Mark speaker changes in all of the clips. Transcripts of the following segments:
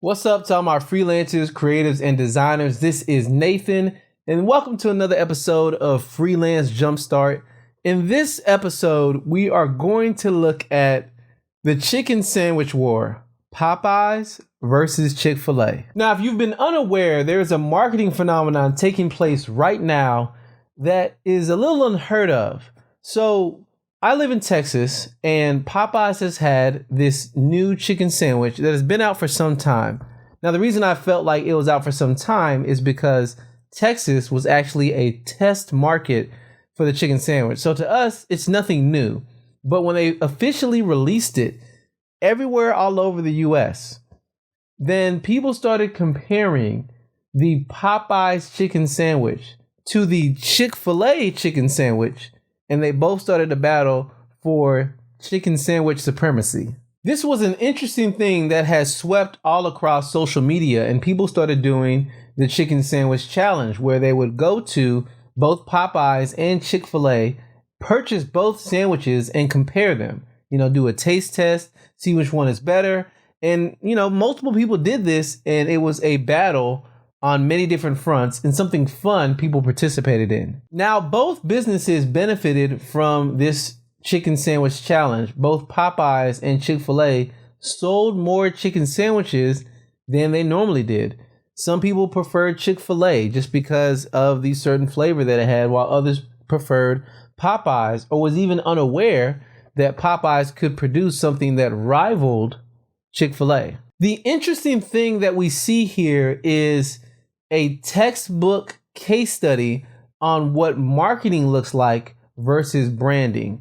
Speaker 1: What's up to all my freelancers, creatives, and designers? This is Nathan, and welcome to another episode of Freelance Jumpstart. In this episode, we are going to look at the chicken sandwich war, Popeyes versus Chick-Fil-A. Now, if you've been unaware, there's a marketing phenomenon taking place right now that is a little unheard of. So, I live in Texas, and Popeyes has had this new chicken sandwich that has been out for some time. Now, the reason I felt like it was out for some time is because Texas was actually a test market for the chicken sandwich. So to us, it's nothing new. But when they officially released it everywhere all over the US, then people started comparing the Popeyes chicken sandwich to the Chick-fil-A chicken sandwich, and they both started a battle for chicken sandwich supremacy. This was an interesting thing that has swept all across social media, and people started doing the chicken sandwich challenge, where they would go to both Popeyes and Chick-fil-A, purchase both sandwiches and compare them. Do a taste test, see which one is better. And, multiple people did this, and it was a battle on many different fronts and something fun people participated in. Now, both businesses benefited from this chicken sandwich challenge. Both Popeyes and Chick-fil-A sold more chicken sandwiches than they normally did. Some people preferred Chick-fil-A just because of the certain flavor that it had, while others preferred Popeyes or was even unaware that Popeyes could produce something that rivaled Chick-fil-A. The interesting thing that we see here is a textbook case study on what marketing looks like versus branding.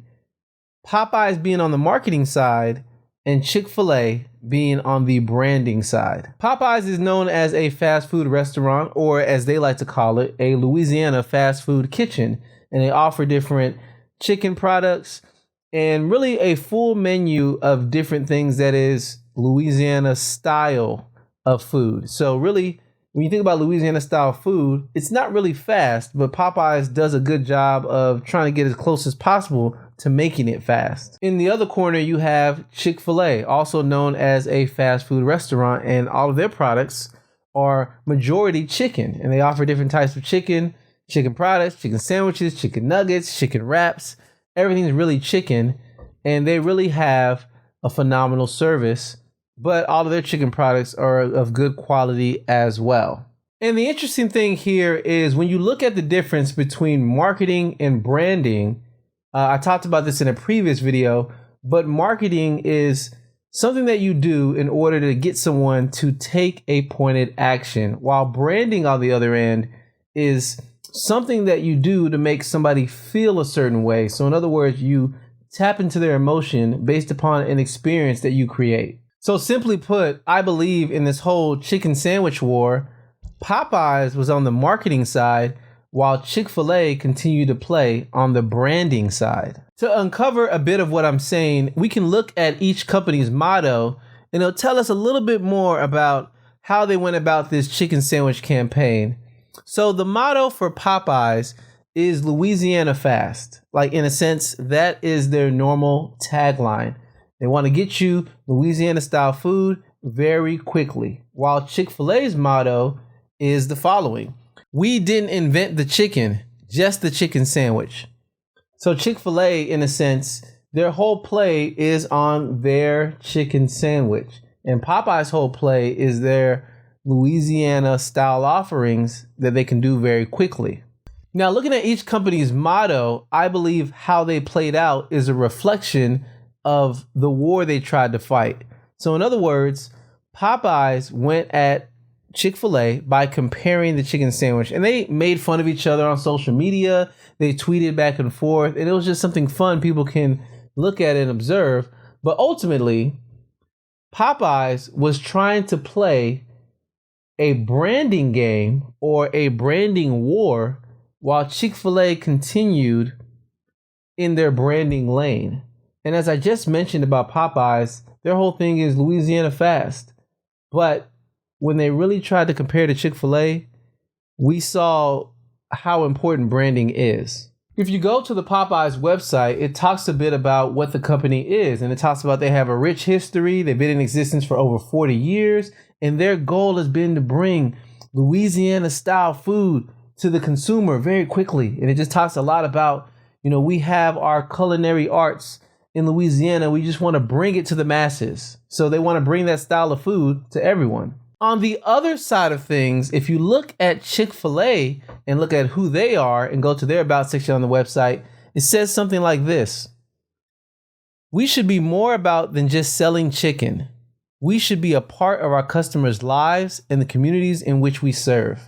Speaker 1: Popeyes being on the marketing side and Chick-fil-A being on the branding side. Popeyes is known as a fast food restaurant, or as they like to call it, a Louisiana fast food kitchen. And they offer different chicken products and really a full menu of different things that is Louisiana style of food. So really, when you think about Louisiana style food, it's not really fast, but Popeyes does a good job of trying to get as close as possible to making it fast. In the other corner, you have Chick-fil-A, also known as a fast food restaurant, and all of their products are majority chicken, and they offer different types of chicken products, chicken sandwiches, chicken nuggets, chicken wraps. Everything's really chicken, and they really have a phenomenal service. But all of their chicken products are of good quality as well. And the interesting thing here is when you look at the difference between marketing and branding, I talked about this in a previous video, but marketing is something that you do in order to get someone to take a pointed action, while branding on the other end is something that you do to make somebody feel a certain way. So in other words, you tap into their emotion based upon an experience that you create. So simply put, I believe in this whole chicken sandwich war, Popeyes was on the marketing side, while Chick-fil-A continued to play on the branding side. To uncover a bit of what I'm saying, we can look at each company's motto, and it'll tell us a little bit more about how they went about this chicken sandwich campaign. So the motto for Popeyes is Louisiana Fast. Like, in a sense, that is their normal tagline. They want to get you Louisiana style food very quickly. While Chick-fil-A's motto is the following: we didn't invent the chicken, just the chicken sandwich. So Chick-fil-A, in a sense, their whole play is on their chicken sandwich. And Popeye's whole play is their Louisiana style offerings that they can do very quickly. Now, looking at each company's motto, I believe how they played out is a reflection of the war they tried to fight. So in other words, Popeyes went at Chick-fil-A by comparing the chicken sandwich, and they made fun of each other on social media. They tweeted back and forth, and it was just something fun people can look at and observe. But ultimately, Popeyes was trying to play a branding game or a branding war, while Chick-fil-A continued in their branding lane. And as I just mentioned about Popeyes, their whole thing is Louisiana Fast. But when they really tried to compare to Chick-fil-A, we saw how important branding is. If you go to the Popeyes website, it talks a bit about what the company is, and it talks about they have a rich history. They've been in existence for over 40 years, and their goal has been to bring Louisiana-style food to the consumer very quickly. And it just talks a lot about, we have our culinary arts in Louisiana. We just want to bring it to the masses. So they want to bring that style of food to everyone. On the other side of things, if you look at Chick-fil-A and look at who they are and go to their about section on the website, it says something like this: we should be more about than just selling chicken. We should be a part of our customers' lives and the communities in which we serve.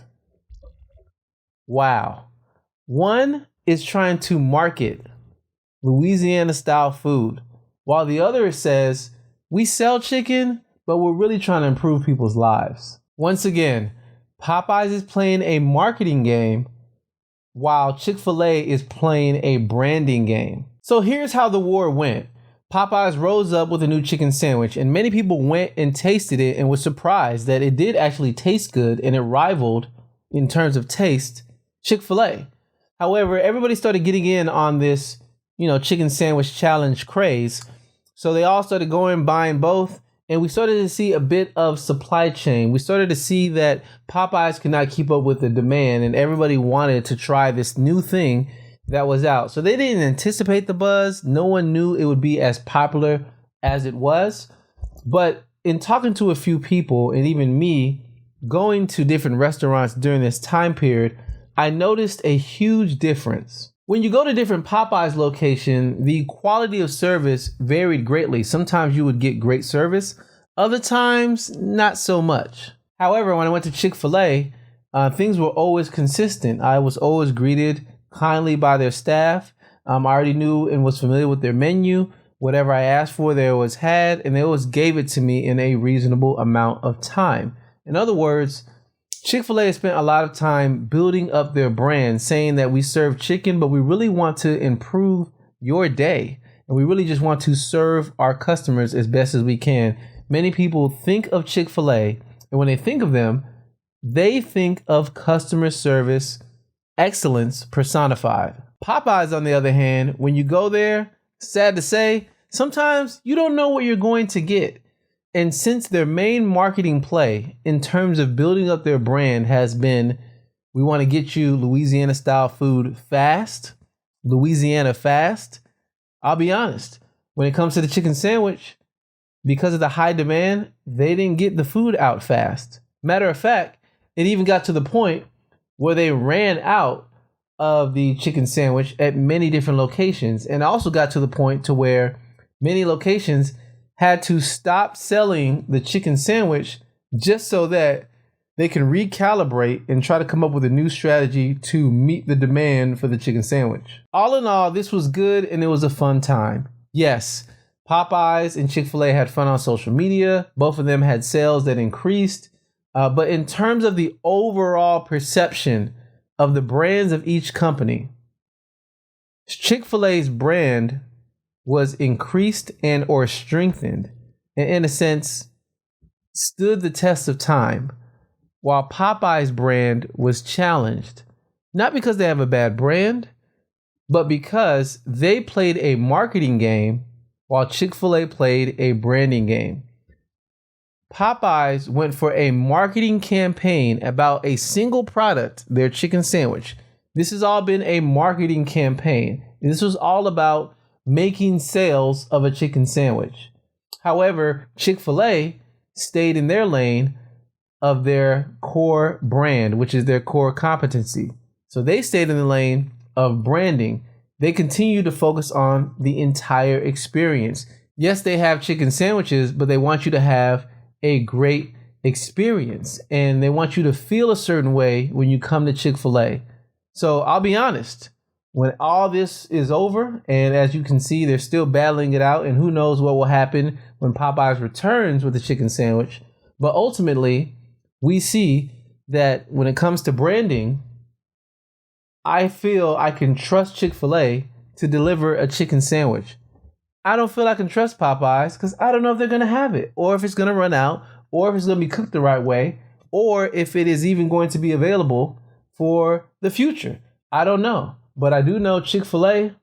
Speaker 1: Wow. One is trying to market Louisiana-style food, while the other says, we sell chicken, but we're really trying to improve people's lives. Once again, Popeyes is playing a marketing game while Chick-fil-A is playing a branding game. So here's how the war went. Popeyes rose up with a new chicken sandwich, and many people went and tasted it and were surprised that it did actually taste good, and it rivaled, in terms of taste, Chick-fil-A. However, everybody started getting in on this, chicken sandwich challenge craze. So they all started going, buying both. And we started to see a bit of supply chain. We started to see that Popeyes could not keep up with the demand, and everybody wanted to try this new thing that was out. So they didn't anticipate the buzz. No one knew it would be as popular as it was. But in talking to a few people, and even me, going to different restaurants during this time period, I noticed a huge difference. When you go to different Popeyes location, the quality of service varied greatly. Sometimes you would get great service, other times not so much. However, when I went to Chick-fil-A, things were always consistent. I was always greeted kindly by their staff. I already knew and was familiar with their menu. Whatever I asked for, they always had, and they always gave it to me in a reasonable amount of time. In other words, Chick-fil-A spent a lot of time building up their brand, saying that we serve chicken, but we really want to improve your day. And we really just want to serve our customers as best as we can. Many people think of Chick-fil-A, and when they think of them, they think of customer service excellence personified. Popeyes, on the other hand, when you go there, sad to say, sometimes you don't know what you're going to get. And since their main marketing play in terms of building up their brand has been, we want to get you Louisiana style food fast, Louisiana fast, I'll be honest, when it comes to the chicken sandwich, because of the high demand, they didn't get the food out fast. Matter of fact, it even got to the point where they ran out of the chicken sandwich at many different locations, and also got to the point to where many locations had to stop selling the chicken sandwich just so that they can recalibrate and try to come up with a new strategy to meet the demand for the chicken sandwich. All in all, this was good and it was a fun time. Yes, Popeyes and Chick-fil-A had fun on social media. Both of them had sales that increased. But in terms of the overall perception of the brands of each company, Chick-fil-A's brand was increased and or strengthened, and in a sense stood the test of time, while Popeye's brand was challenged, not because they have a bad brand, but because they played a marketing game while Chick-fil-A played a branding game. Popeyes went for a marketing campaign about a single product, their chicken sandwich. This has all been a marketing campaign. This was all about making sales of a chicken sandwich. However, Chick-fil-A stayed in their lane of their core brand, which is their core competency. So they stayed in the lane of branding. They continue to focus on the entire experience. Yes, they have chicken sandwiches, but they want you to have a great experience, and they want you to feel a certain way when you come to Chick-fil-A. So I'll be honest, when all this is over, and as you can see, they're still battling it out, and who knows what will happen when Popeyes returns with the chicken sandwich. But ultimately, we see that when it comes to branding, I feel I can trust Chick-fil-A to deliver a chicken sandwich. I don't feel I can trust Popeyes because I don't know if they're going to have it, or if it's going to run out, or if it's going to be cooked the right way, or if it is even going to be available for the future. I don't know. But I do know Chick-Fil-A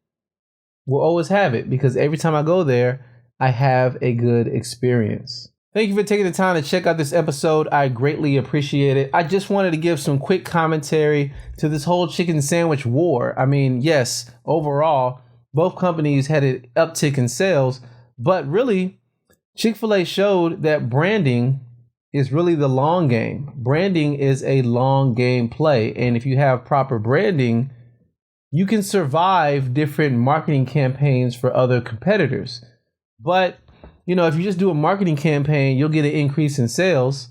Speaker 1: will always have it because every time I go there, I have a good experience. Thank you for taking the time to check out this episode. I greatly appreciate it. I just wanted to give some quick commentary to this whole chicken sandwich war. I mean, yes, overall, both companies had an uptick in sales, but really, Chick-fil-A showed that branding is really the long game. Branding is a long game play. And if you have proper branding, you can survive different marketing campaigns for other competitors. But if you just do a marketing campaign, you'll get an increase in sales,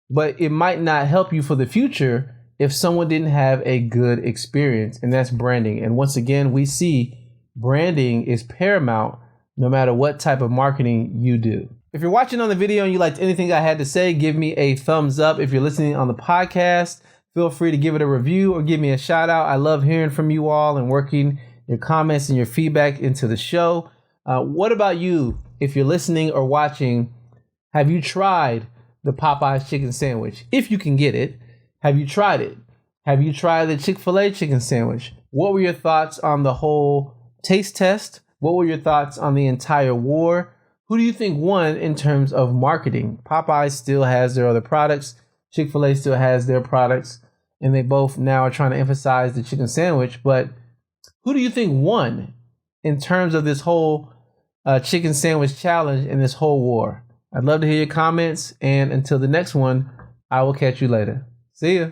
Speaker 1: but it might not help you for the future if someone didn't have a good experience, and that's branding. And once again, we see branding is paramount no matter what type of marketing you do. If you're watching on the video and you liked anything I had to say, give me a thumbs up. If you're listening on the podcast, feel free to give it a review or give me a shout out. I love hearing from you all and working your comments and your feedback into the show. What about you? If you're listening or watching, have you tried the Popeyes chicken sandwich? If you can get it, have you tried it? Have you tried the Chick-fil-A chicken sandwich? What were your thoughts on the whole taste test? What were your thoughts on the entire war? Who do you think won in terms of marketing? Popeyes still has their other products. Chick-fil-A still has their products. And they both now are trying to emphasize the chicken sandwich. But who do you think won in terms of this whole chicken sandwich challenge and this whole war? I'd love to hear your comments. And until the next one, I will catch you later. See ya.